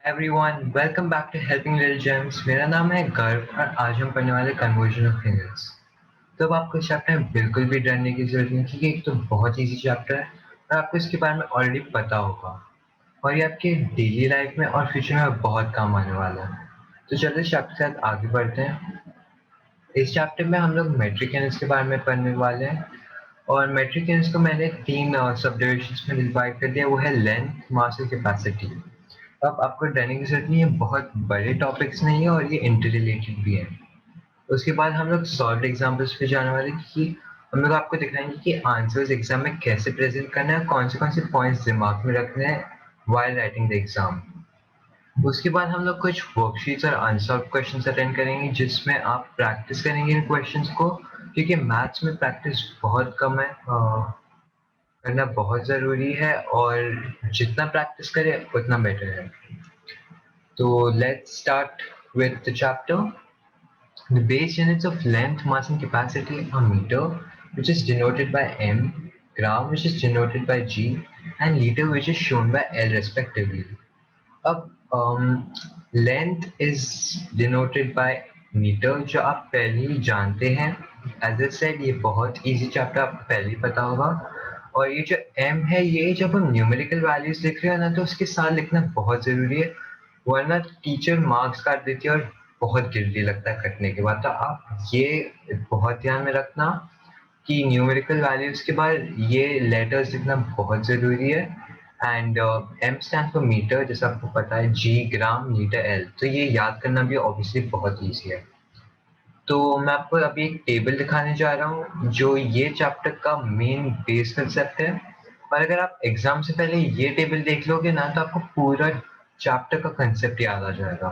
Everyone welcome back to helping little gems. मेरा नाम है गर्व और आज हम पढ़ने वाले कन्वर्जन ऑफ फिगर्स। तो अब आपको इस चैप्टर में बिल्कुल भी डरने की जरूरत नहीं क्योंकि एक तो बहुत इजी चैप्टर है और आपको इसके बारे में ऑलरेडी पता होगा और ये आपके डेली लाइफ में और फ्यूचर में बहुत काम आने वाला है। तो चलिए इस चैप्टर के साथ आगे बढ़ते हैं। इस चैप्टर में हम लोग मेट्रिक यूनिट्स के बारे में पढ़ने वाले हैं और मेट्रिक यूनिट्स को मैंने तीन सब डिविजन्स में डिवाइड कर दिया। वो है लेंथ, मास और कैपेसिटी। अब आपको डरने की जरूरत नहीं है, बहुत बड़े टॉपिक्स नहीं है और ये इंटर रिलेटेड भी है। उसके बाद हम लोग सॉल्व एग्जाम्पल्स पे जाने वाले कि हम लोग आपको दिखाएंगे कि आंसर्स एग्जाम में कैसे प्रेजेंट करना है, कौन से पॉइंट्स दिमाग में रखने हैं वाइल राइटिंग द एग्जाम। उसके बाद हम लोग कुछ वर्कशीट्स और अनसॉल्व क्वेश्चंस अटेंड करेंगे जिसमें आप प्रैक्टिस करेंगे इन क्वेश्चंस को, क्योंकि मैथ्स में प्रैक्टिस बहुत कम है, करना बहुत ज़रूरी है और जितना प्रैक्टिस करें उतना बेटर है। तो let's start with the chapter. The base units of length, mass and capacity are meter, which is denoted by m, gram, which is denoted by g, and liter, which is shown by L respectively. अब length is denoted by meter, जो आप पहले ही जानते हैं। As a said ये बहुत easy chapter, आपको पहले ही पता होगा। और ये जो एम है, ये जब हम न्यूमेरिकल वैल्यूज लिख रहे हो ना तो उसके साथ लिखना बहुत जरूरी है, वरना टीचर मार्क्स काट देती है और बहुत गिल्टी लगता है कटने के बाद। तो आप ये बहुत ध्यान में रखना कि न्यूमेरिकल वैल्यूज के बाद ये लेटर्स लिखना बहुत जरूरी है। And M stand for meter, जैसे आपको पता है, जी ग्राम, लीटर एल, तो ये याद करना भी ऑब्वियसली बहुत ईजी है। तो मैं आपको अभी एक टेबल दिखाने जा रहा हूँ जो ये चैप्टर का मेन बेस कंसेप्ट है। और अगर आप एग्जाम से पहले ये टेबल देख लोगे ना तो आपको पूरा चैप्टर का कंसेप्ट याद आ जाएगा।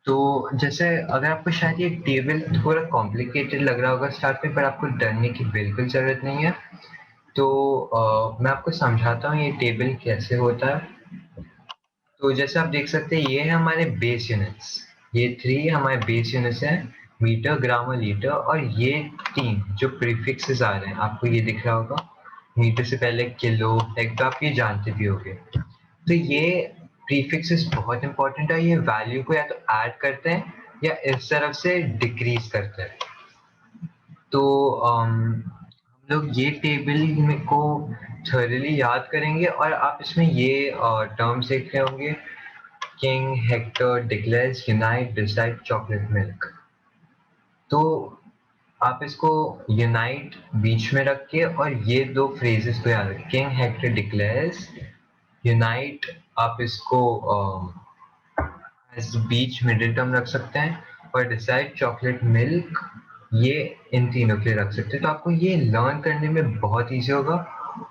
तो जैसे अगर आपको शायद ये टेबल थोड़ा कॉम्प्लिकेटेड लग रहा होगा स्टार्ट में, पर आपको डरने की बिल्कुल जरूरत नहीं है। तो मैं आपको समझाता हूँ ये टेबल कैसे होता है। तो जैसे आप देख सकते हैं, ये है हमारे बेस यूनिट्स। ये थ्री हमारे बेस यूनिट्स हैं, मीटर, ग्राम और लीटर। और ये तीन जो प्रीफिक्सेस आ रहे हैं, आपको ये दिख रहा होगा, मीटर से पहले किलो, हेक्टर, आप ये जानते भी होंगे। तो ये प्रीफिक्सेस बहुत इंपॉर्टेंट है, ये वैल्यू को या तो ऐड करते हैं या इस तरफ से डिक्रीज करते हैं। तो हम लोग ये टेबल में को थॉरली याद करेंगे और आप इसमें ये टर्म्स देख रहे होंगे, king, Hector, declares, unite, decide, chocolate, milk. तो आप इसको यूनाइट बीच में रख के और ये दो फ्रेजेस को याद रखें, किंग, हेक्टर, डिक्लेयर्स, यूनाइट। आप इसको एज बीच मिडिल टर्म रख सकते हैं, और डिसाइड, चॉकलेट, मिल्क, ये इन तीनों के लिए रख सकते हैं। तो आपको ये लर्न करने में बहुत ईजी होगा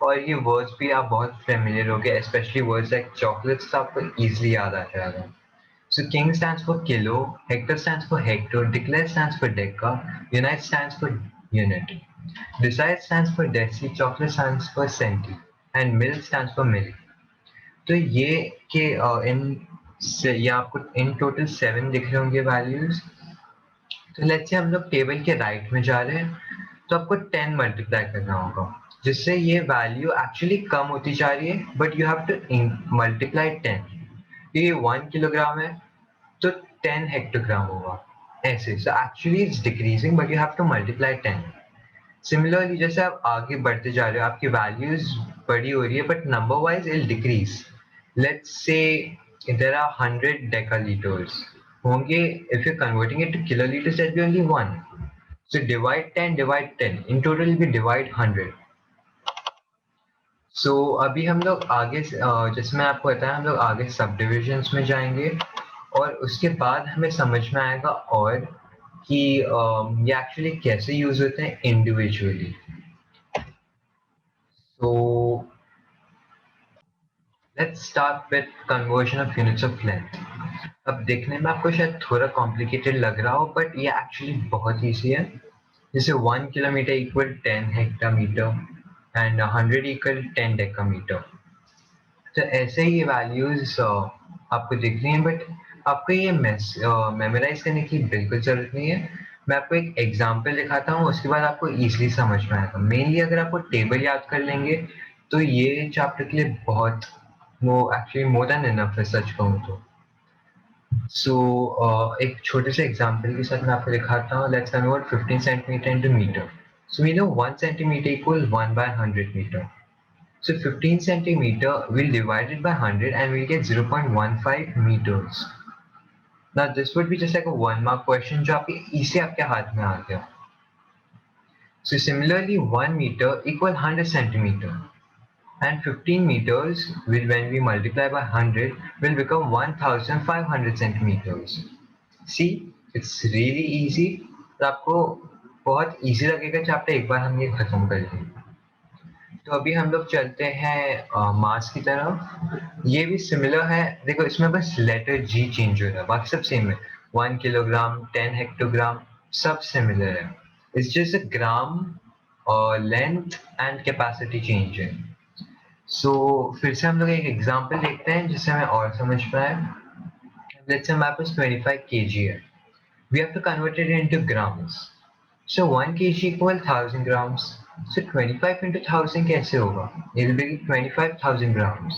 और ये वर्ड्स भी आप बहुत फेमिलियर हो गए, स्पेशली वर्ड्स लाइक चॉकलेट्स, तो आपको ईजिली याद आ जाएगा। So king stands for kilo, hector stands for hector, declare stands for deca, unite stands for unit, decide stands for deci, chocolate stands for centi, and milk stands for milk. तो ये के इन से ये आपको in total 7 दिख रहे होंगे values. तो लेट्स से हम लोग टेबल के राइट में जा रहे हैं, तो आपको 10 मल्टीप्लाई करना होगा, जिससे ये वैल्यू एक्चुअली कम होती जा रही है, but you have to multiply 10। ये 1 किलोग्राम है तो 10 हेक्टोग्राम होगा, ऐसे। So actually it's decreasing but you have to multiply 10। Similarly जैसे आप आगे बढ़ते जा रहे हो, आपकी वैल्यूज बड़ी हो रही है but number wise it decrease. Let's say there are 100 decalitres होंगे, if you converting it to kilolitres that be only 1। So divide 10, divide 10, in total be divide 100। So अभी हम लोग आगे जैसे मैं आपको बताया, हम लोग आगे सब डिविजन्स में जाएंगे और उसके बाद हमें समझ में आएगा और कि ये एक्चुअली कैसे यूज होते हैं इंडिविजुअली। तो let's start with conversion of units of length. अब देखने में आपको शायद थोड़ा कॉम्प्लिकेटेड लग रहा हो बट ये एक्चुअली बहुत ईजी है। जैसे 1 kilometre equal 10 hectometre and 100 equal 10 decametre. तो ऐसे ही वैल्यूज आपको दिख रही हैं, बट आपको ये मेमोराइज करने की बिल्कुल जरूरत नहीं है। मैं आपको एक एग्जांपल दिखाता हूँ, उसके बाद आपको इजीली समझ में आएगा। मेनली अगर आपको टेबल याद कर लेंगे तो ये चैप्टर के लिए बहुत वो एक्चुअली मोर देन इनफ है सच कहूँ तो। सो एक छोटे से एग्जांपल के साथ मैं आपको दिखाता हूँ। Let's convert 15 centimeter into meter. So we know 1 centimeter equal 1 by 100 meter. So 15 centimeter, we'll divide it by 100 and we'll get 0.15 meters. Now this would be just like a 1 mark question जो आपके easy आपके हाथ में आ गया. So similarly 1 meter equal 100 centimeter and 15 meters will, when we multiply by 100, will become 1500 centimeters. See, it's really easy. तो आपको बहुत easy लगेगा जब आप एक बार हम ये खत्म कर लें. तो अभी हम लोग चलते हैं मास की तरफ। ये भी सिमिलर है, देखो इसमें बस लेटर जी चेंज हो रहा है, बाकी सब सेम है। 1 किलोग्राम, 10 हेक्टोग्राम, सब सिमिलर है। इट्स जस्ट अ ग्राम और लेंथ एंड कैपेसिटी चेंज है। सो फिर से हम लोग एक एग्जांपल देखते हैं जिससे हमें और समझ पाए। लेट्स से हमारे पास 25 kg है। We have to convert it into grams. So 1 kg equal 1000 grams. So 25 into 1000 कैसे होगा? It will be 25,000 grams.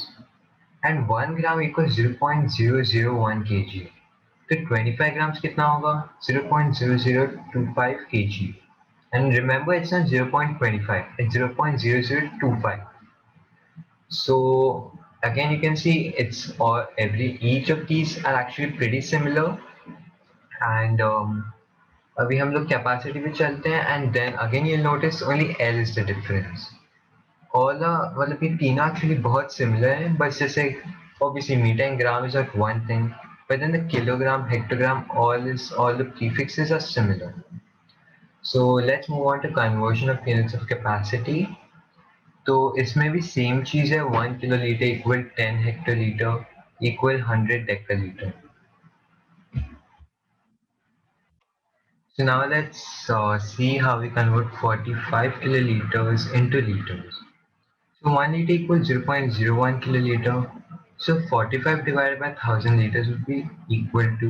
And 1 gram equals 0.001 kg. तो 25 grams कितना होगा? 0.0025 kg. And remember it's not 0.25, it's 0.0025. So again you can see it's all each of these are actually pretty similar. And अभी हम लोग capacity पे चलते हैं and then again you notice only L is the difference. All मतलब ये तीनों actually बहुत सिमिलर हैं, बस जैसे obviously meter and gram is like one thing, but then the kilogram, hectogram, all the prefixes are similar. So let's move on to conversion of units of capacity. तो इसमें भी सेम चीज है, 1 kilolitre equal 10 hectolitre equal 100 decalitre. So now let's see how we convert 45 kiloliters into liters. So 1 liter equals 0.01 kiloliter. So 45 divided by 1000 liters would be equal to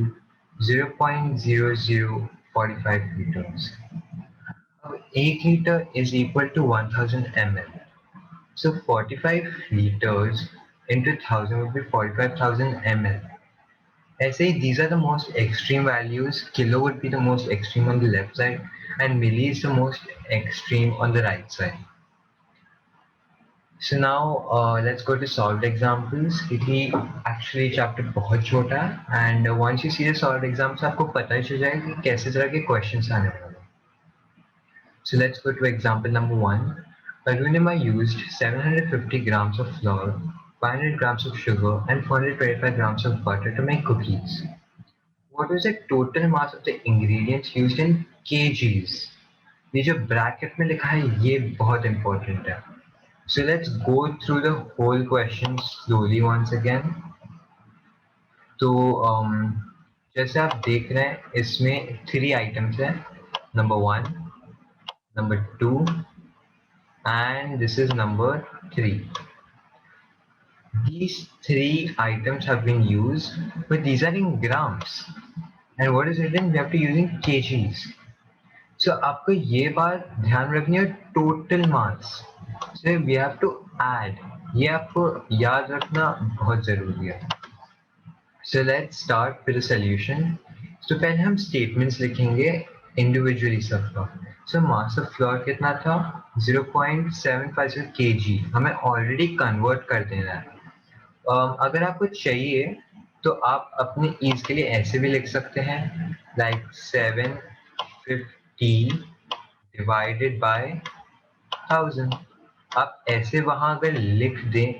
0.0045 liters. Now 1 liter is equal to 1000 ml. So 45 liters into 1000 would be 45,000 ml. Essay, these are the most extreme values. Kilo would be the most extreme on the left side and milli is the most extreme on the right side. So now let's go to solved examples. क्योंकि actually chapter बहुत छोटा है and once you see the solved examples आपको पता ही चल जाएगा कि कैसे तरह के questions आने वाले हैं. So let's go to example number 1. Arunima used 750 grams of flour, 500 grams of sugar and 425 grams of butter to make cookies. What is the total mass of the ingredients used in kgs? ये जो bracket में लिखा है ये बहुत important है. So let's go through the whole question slowly once again. तो जैसे आप देख रहे हैं इसमें 3 आइटम्स हैं, number 1, number 2 and this is number 3. These 3 items have been used, but these are in grams. And what is written? We have to use in kgs. So आपको ये बात ध्यान रखनी है, total mass. So we have to add. ये आपको याद रखना बहुत जरूरी है. So let's start with the solution. तो पहले हम statements लिखेंगे individually सबका. So mass of flour कितना था? 0.750 kg. हमें already convert कर देना है. अगर आपको चाहिए तो आप अपने ease के लिए ऐसे भी लिख सकते हैं, like 750 divided by 1000. आप ऐसे वहां अगर लिख दें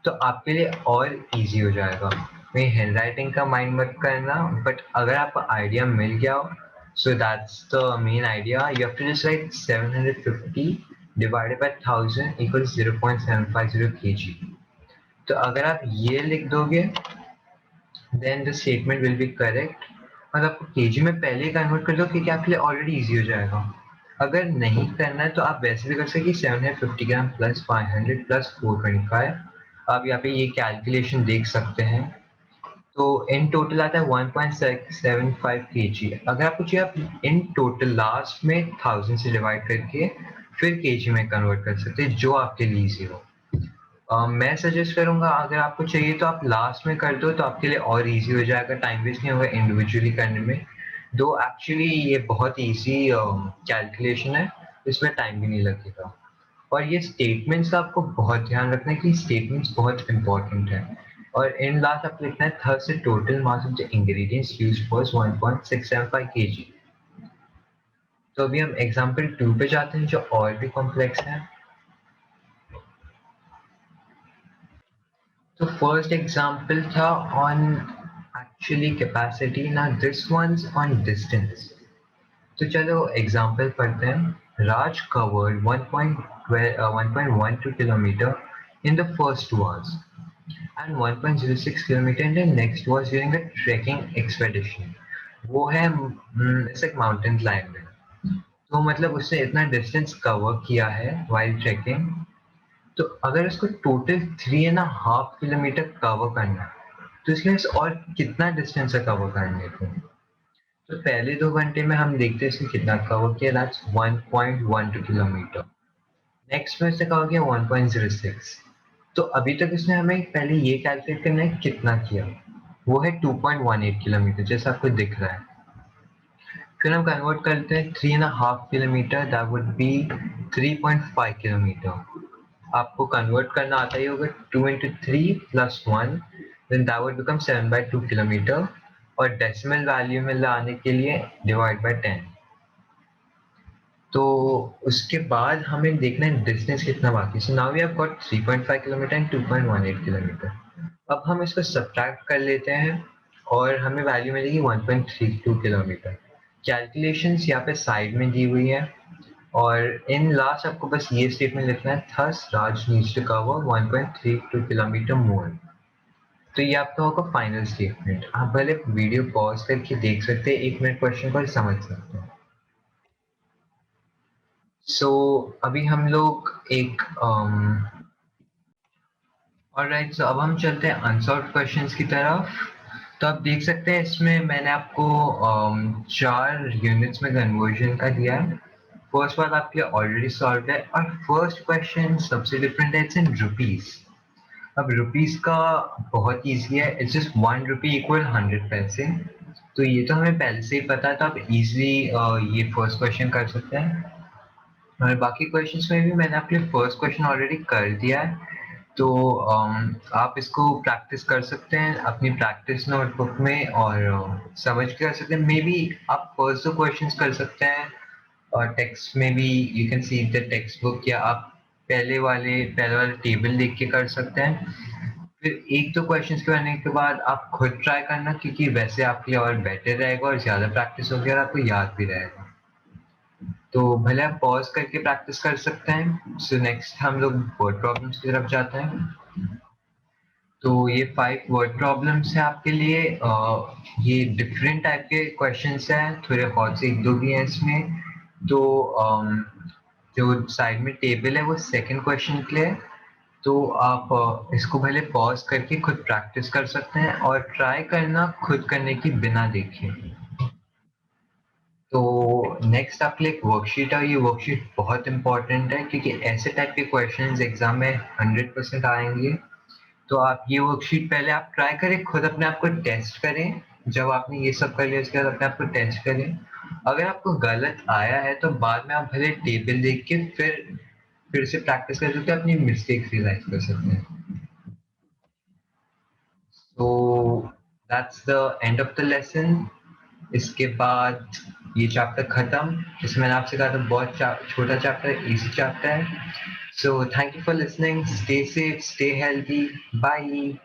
तो आपके लिए और इजी हो जाएगा. मेरी हैंड राइटिंग का माइंड मत करना, बट अगर आपको आइडिया मिल गया हो, so that's the main idea. You have to just write 750 divided by 1000 equals 0.750 kg. तो अगर आप ये लिख दोगे then the statement will be correct. और आपको kg में पहले ही कन्वर्ट कर दो क्योंकि आपके लिए ऑलरेडी इजी हो जाएगा. अगर नहीं करना है तो आप वैसे भी कर सकते 750 ग्राम प्लस 500 प्लस 425. आप यहाँ पे ये कैलकुलेशन देख सकते हैं. तो इन टोटल आता है 1.75 kg. अगर आपको चाहिए आप इन टोटल लास्ट में 1000 से डिवाइड करके फिर kg में कन्वर्ट कर सकते हैं, जो आपके लिए इजी हो. मैं सजेस्ट करूँगा अगर आपको चाहिए तो आप लास्ट में कर दो तो आपके लिए और ईज़ी हो जाएगा, टाइम वेस्ट नहीं होगा इंडिविजुअली करने में। दो एक्चुअली ये बहुत ईज़ी कैलकुलेशन है, इसमें टाइम भी नहीं लगेगा। और ये स्टेटमेंट्स का आपको बहुत ध्यान रखना है कि स्टेटमेंट्स बहुत इम्पोर्टेंट है। और इन लास्ट आपको लिखना है थर्ड से total mass of the ingredients used was 1.675 KG. तो अभी हम एग्जांपल 2 पे जाते हैं जो और भी कॉम्प्लेक्स है। तो फर्स्ट एग्जांपल था ऑन एक्चुअली कैपेसिटी, ना दिस वंस ऑन डिस्टेंस। तो चलो एग्जांपल पढ़ते हैं। Raj covered 1.12 kilometre in the first 2 hours and 1.06 kilometer in the next was during a trekking expedition. वो है इट्स एक माउंटेन क्लाइंबिंग। तो मतलब उसने इतना डिस्टेंस कवर किया है वाइल ट्रेकिंग। तो अगर उसको टोटल 3.5 किलोमीटर कवर करना है तो इसके लिए और कितना डिस्टेंस है कवर करने को। तो पहले 2 घंटे में हम देखते हैं इसने कितना कवर किया, दैट्स 1.12 किलोमीटर। नेक्स्ट में इसने कवर किया 1.06। तो अभी तक इसने हमें पहले ये कैलकुलेट करना है कितना किया, वो है 2.18 किलोमीटर जैसा आपको दिख रहा है। फिर हम कन्वर्ट करते हैं 3.5 kilometre, that would be 3.5 kilometre. आपको कन्वर्ट करना आता ही होगा, 2 into 3 plus 1 then that would become 7/2 kilometre और डेसिमल वैल्यू में लाने के लिए डिवाइड बाय 10। तो उसके बाद हमें देखना है डिस्टेंस कितना बाकी। So now we have got 3.5 kilometer and 2.18 kilometer. अब हम इसको सब्ट्रैक्ट कर लेते हैं और हमें वैल्यू मिलेगी 1.32 किलोमीटर। कैलकुलेशंस यहाँ पे साइड में दी हुई है और इन लास्ट आपको बस ये स्टेटमेंट लिखना है, thus Raj needs to cover 1.32 kilometre more. तो ये आपका होगा फाइनल स्टेटमेंट। आप पहले वीडियो पॉज करके देख सकते हैं, 1 मिनट क्वेश्चन को समझ सकते हैं। सो अभी हम लोग एक ऑलराइट, सो अब हम चलते हैं अनसॉल्व्ड क्वेश्चंस की तरफ। तो आप देख सकते हैं इसमें मैंने आपको 4 यूनिट्स में कन्वर्जन का दिया है। फर्स्ट वाला आपके लिए ऑलरेडी सॉल्व है और फर्स्ट क्वेश्चन सबसे डिफरेंट है, इट्स इन रुपीज। अब रुपीज का बहुत ईजी है, इट्स जस्ट 1 रुपी इक्वल 100 पैसे। तो ये तो हमें पहले से ही पता है, तो आप इजीली ये फर्स्ट क्वेश्चन कर सकते हैं। और बाकी क्वेश्चंस में भी मैंने आपके लिए फर्स्ट क्वेश्चन ऑलरेडी कर दिया है। तो आप इसको प्रैक्टिस कर सकते हैं अपनी प्रैक्टिस नोटबुक में और समझ के कर सकते हैं। मे बी आप फर्स्ट 2 क्वेश्चंस कर सकते हैं और टेक्स्ट में भी you can see the text book, या आप पहले वाले टेबल देख के कर सकते हैं। फिर 1 2 क्वेश्चंस करने के बाद आप खुद ट्राई करना, क्योंकि वैसे आपके लिए और बेटर रहेगा और ज़्यादा प्रैक्टिस होगी और आपको याद भी रहेगा। तो भले आप पॉज करके प्रैक्टिस कर सकते हैं। सो नेक्स्ट हम लोग वर्ड प्रॉब्लम्स की तरफ जाते हैं। तो ये 5 वर्ड प्रॉब्लम्स हैं आपके लिए। ये डिफरेंट टाइप के क्वेश्चंस हैं, थोड़े बहुत से 1 2 भी हैं इसमें। तो जो साइड में टेबल है वो सेकंड क्वेश्चन के लिए। तो आप इसको भले पॉज करके खुद प्रैक्टिस कर सकते हैं और ट्राई करना खुद करने की बिना देखे। तो नेक्स्ट आपके लिए एक वर्कशीट है। ये वर्कशीट बहुत इंपॉर्टेंट है क्योंकि ऐसे टाइप के क्वेश्चंस एग्जाम में 100% आएंगे। तो आप ये वर्कशीट पहले आप ट्राई करें, खुद अपने आप को टेस्ट करें। जब आपने ये सब कर लिया उसके बाद अपने आप को टेस्ट करें। अगर आपको गलत आया है तो बाद में आप भले टेबल देख के फिर से प्रैक्टिस कर सकते हैं, अपनी मिस्टेक्स रियलाइज कर सकते हैं। तो that's the end of the lesson. इसके बाद ये चैप्टर खत्म। जिसमें मैंने आपसे कहा था बहुत छोटा चैप्टर, इजी चैप्टर है। So thank you for listening, stay safe, stay healthy, bye.